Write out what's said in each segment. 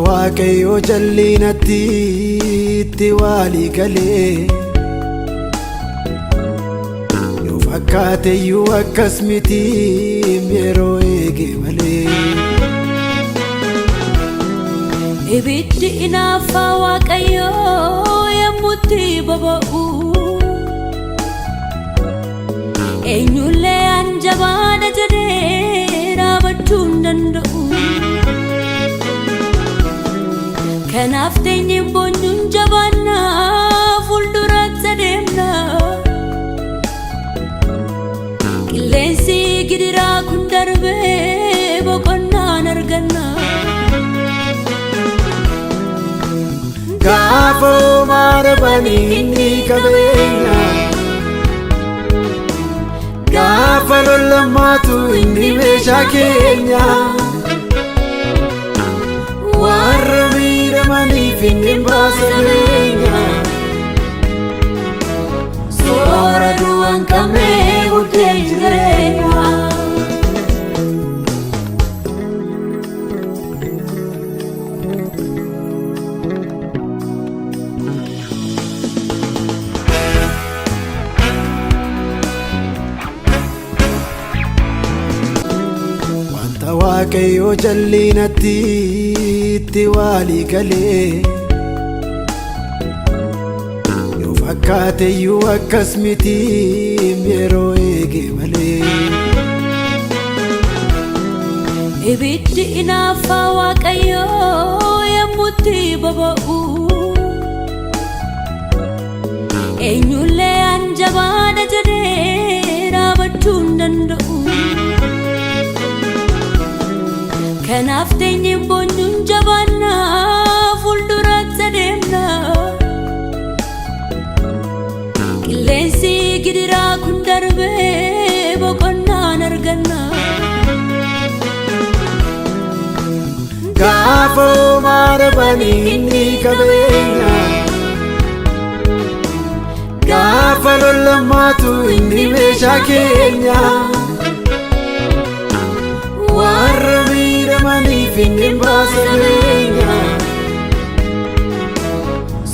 waaqayyo jallinatti itti walii galee yoo fakkaateyyuu akkas miti yeroo eege malee ibiddi inaafa waaqayyo yemmutti boba'u eenyullee anjabaadha jedhee dhaabachuu hin danda'u kanaaf teenyeen boonyuun jabaannaa fuulduratti adeemna qilleensi gidiraa kun darbee boqonnaan arganna gaafa maarabanii inni qabeenya gaafa lollammaatu inni meeshaa keenya warra miidhamaniif inni baasa beenya soora du'an qabnee guddeen jireenya waaqayyo jallinatti itti walii galee yoo fakkaateyyuu akkas miti yeroo eege malee ibiddi inaafa waaqayyo yemmutti boba'u eenyullee anjabaadha jedhee dhaabachuu hin danda'u kanaaf teenyeen boonyuun jabaannaa fuulduratti adeemna qilleensi gidiraa kun darbee boqonnaan arganna gaafa maarabanii inni qabeenya gaafa lollammaatu inni meeshaa keenya warra miidhamaniif inni baasa beenya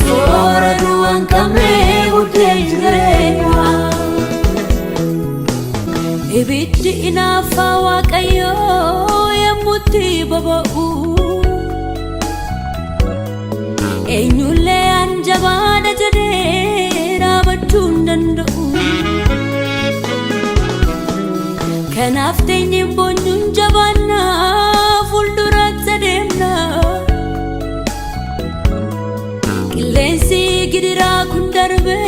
soora du'an qabnee guddeen jireenya ibiddi inaafa waaqayyo yemmutti boba'u eenyullee anjabaadha jedhee dhaabachuu hin danda'u kanaaf teenyeen boonyuun jabaannaa fuulduratti adeemna qilleensi gidiraa kun darbee